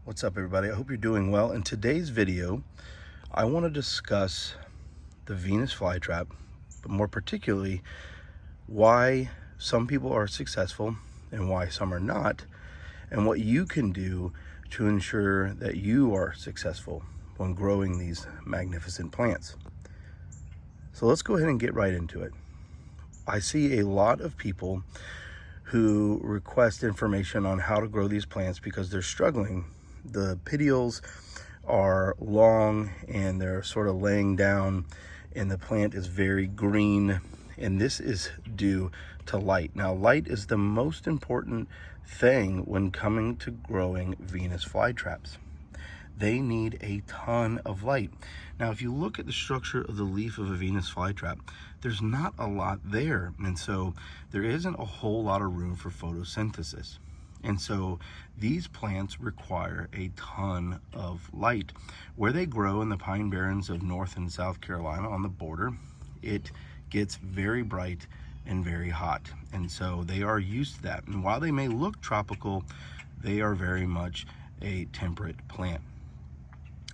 What's up, everybody? I hope you're doing well. In today's video, I want to discuss the Venus flytrap, but more particularly, why some people are successful and why some are not, and what you can do to ensure that you are successful when growing these magnificent plants. So let's go ahead and get right into it. I see a lot of people who request information on how to grow these plants because they're struggling. The petioles are long and they're sort of laying down, and the plant is very green, and this is due to light. Now, light is the most important thing when coming to growing Venus flytraps. They need a ton of light. Now, if you look at the structure of the leaf of a Venus flytrap, there's not a lot there, and so there isn't a whole lot of room for photosynthesis. And so these plants require a ton of light. Where they grow in the pine barrens of North and South Carolina on the border, it gets very bright and very hot. And so they are used to that. And while they may look tropical, they are very much a temperate plant.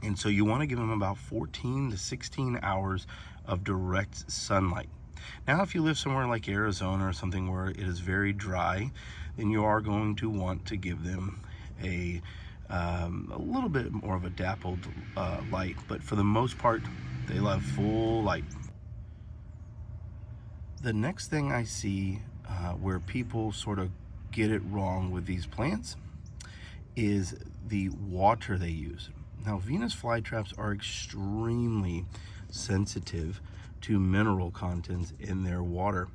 And so you want to give them about 14 to 16 hours of direct sunlight. Now, if you live somewhere like Arizona or something where it is very dry, then you are going to want to give them a little bit more of a dappled light. But for the most part, they love full light. The next thing I see where people sort of get it wrong with these plants is the water they use. Now, Venus flytraps are extremely sensitive to mineral contents in their water.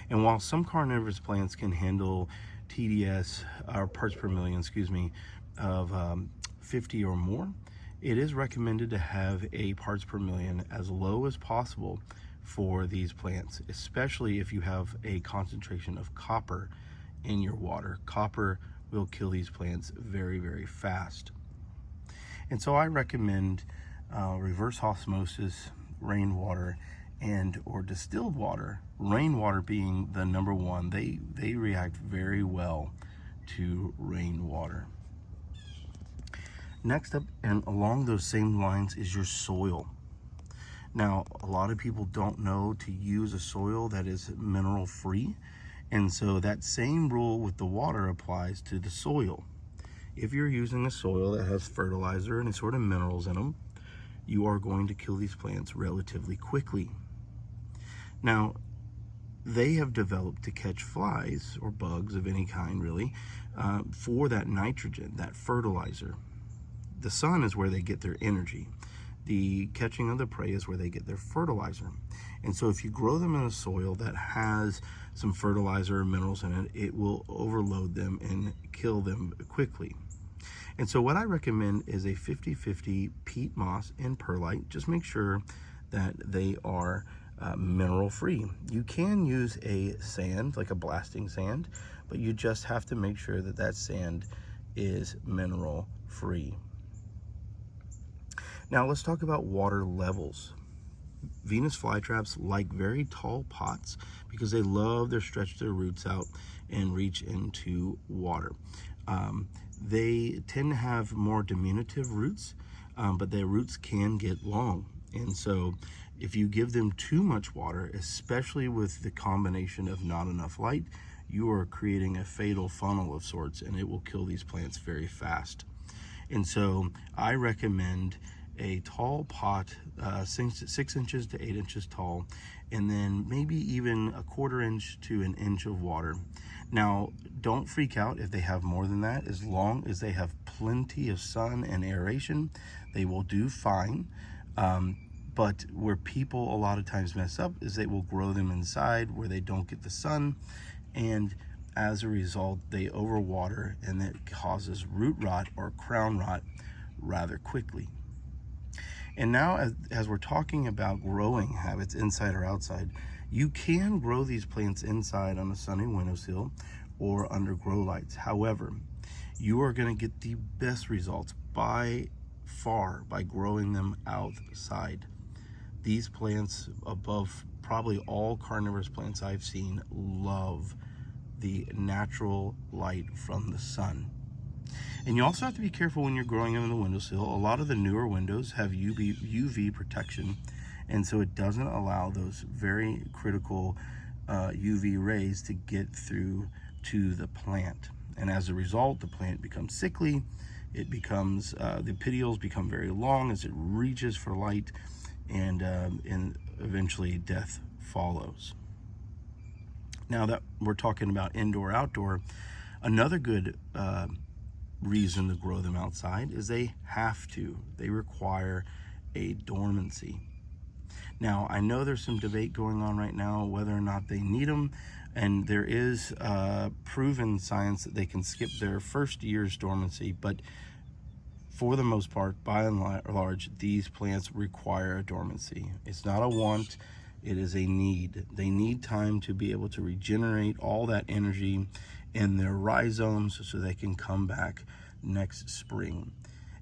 And while some carnivorous plants can handle TDS, or parts per million, of 50 or more, it is recommended to have a parts per million as low as possible for these plants, especially if you have a concentration of copper in your water. Copper will kill these plants very, very fast. And so I recommend reverse osmosis rainwater and or distilled water, rainwater being the number one. They react very well to rainwater. Next up, and along those same lines, is your soil. Now, a lot of people don't know to use a soil that is mineral free, and so that same rule with the water applies to the soil. If you're using a soil that has fertilizer and any sort of minerals in them, you are going to kill these plants relatively quickly. Now, they have developed to catch flies or bugs of any kind, really, for that nitrogen, that fertilizer. The sun is where they get their energy. The catching of the prey is where they get their fertilizer. And so if you grow them in a soil that has some fertilizer or minerals in it, it will overload them and kill them quickly. And so what I recommend is a 50-50 peat moss and perlite. Just make sure that they are mineral free. You can use a sand, like a blasting sand, but you just have to make sure that that sand is mineral free. Now let's talk about water levels. Venus flytraps like very tall pots because they love to stretch their roots out and reach into water. They tend to have more diminutive roots, but their roots can get long. And so if you give them too much water, especially with the combination of not enough light, you are creating a fatal funnel of sorts, and it will kill these plants very fast. And so I recommend a tall pot, 6 inches to 8 inches tall, and then maybe even a 1/4 inch to an inch of water. Now, don't freak out if they have more than that. As long as they have plenty of sun and aeration, they will do fine. But where people a lot of times mess up is they will grow them inside where they don't get the sun, and as a result, they overwater, and it causes root rot or crown rot rather quickly. And now, as we're talking about growing habits, inside or outside, you can grow these plants inside on a sunny windowsill or under grow lights. However, you are going to get the best results by far by growing them outside. These plants, above probably all carnivorous plants I've seen, love the natural light from the sun. And you also have to be careful when you're growing them in the windowsill. A lot of the newer windows have UV protection, and so it doesn't allow those very critical UV rays to get through to the plant. And as a result, the plant becomes sickly. It becomes, the petioles become very long as it reaches for light, and eventually death follows. Now that we're talking about indoor, outdoor, another good reason to grow them outside is they have to. They require a dormancy. Now, I know there's some debate going on right now whether or not they need them, and there is proven science that they can skip their first year's dormancy, but for the most part, by and large, these plants require a dormancy. It's not a want, it is a need. They need time to be able to regenerate all that energy in their rhizomes so they can come back next spring.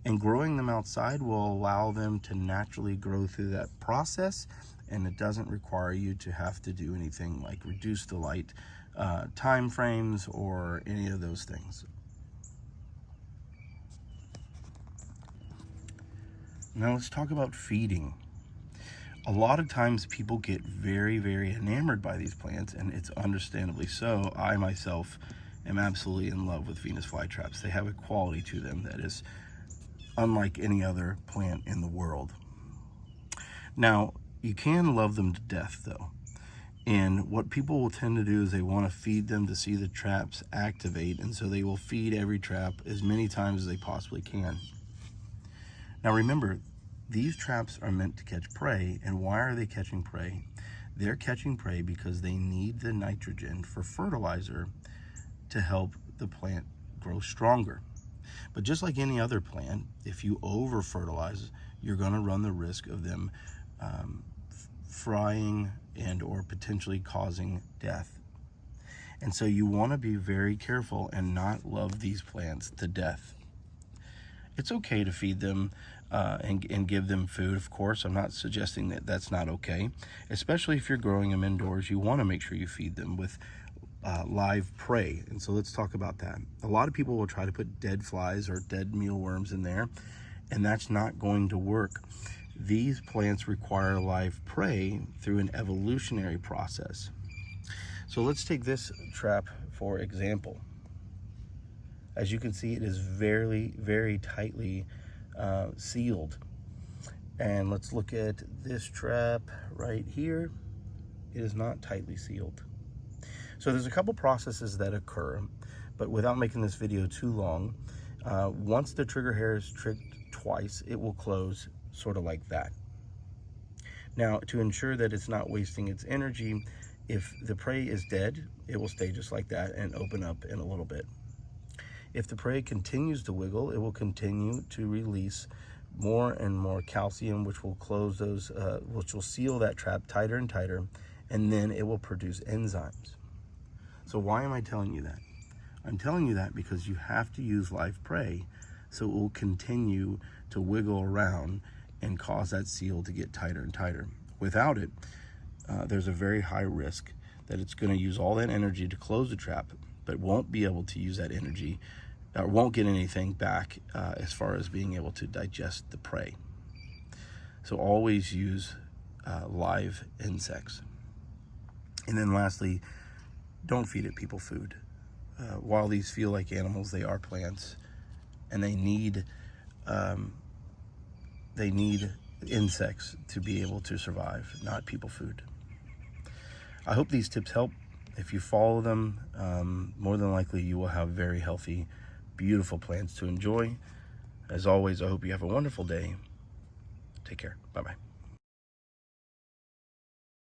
And growing them outside will allow them to naturally grow through that process, and it doesn't require you to have to do anything like reduce the light time frames or any of those things. Now let's talk about feeding. A lot of times people get very, very enamored by these plants, and it's understandably so. I myself am absolutely in love with Venus flytraps. They have a quality to them that is unlike any other plant in the world. Now, you can love them to death though. And what people will tend to do is they want to feed them to see the traps activate, and so they will feed every trap as many times as they possibly can. Now remember, these traps are meant to catch prey, and why are they catching prey? They're catching prey because they need the nitrogen for fertilizer to help the plant grow stronger. But just like any other plant, if you over fertilize, you're going to run the risk of them frying and or potentially causing death. And so you want to be very careful and not love these plants to death. It's okay to feed them and give them food, of course. I'm not suggesting that that's not okay. Especially if you're growing them indoors, you want to make sure you feed them with live prey. And so let's talk about that. A lot of people will try to put dead flies or dead mealworms in there, and that's not going to work. These plants require live prey through an evolutionary process. So let's take this trap for example. As you can see, it is very, very tightly sealed. And let's look at this trap right here. It is not tightly sealed. So there's a couple processes that occur, but without making this video too long, once the trigger hair is tricked twice, it will close sort of like that. Now, to ensure that it's not wasting its energy, if the prey is dead, it will stay just like that and open up in a little bit. If the prey continues to wiggle, it will continue to release more and more calcium, which will close those, which will seal that trap tighter and tighter, and then it will produce enzymes. So why am I telling you that? I'm telling you that because you have to use live prey, so it will continue to wiggle around and cause that seal to get tighter and tighter. Without it, there's a very high risk that it's going to use all that energy to close the trap, but won't be able to use that energy, or won't get anything back as far as being able to digest the prey. So always use live insects. And then lastly, don't feed it people food. While these feel like animals, they are plants, and they need insects to be able to survive, not people food. I hope these tips help. If you follow them, more than likely you will have very healthy, beautiful plants to enjoy. As always, I hope you have a wonderful day. Take care. Bye-bye.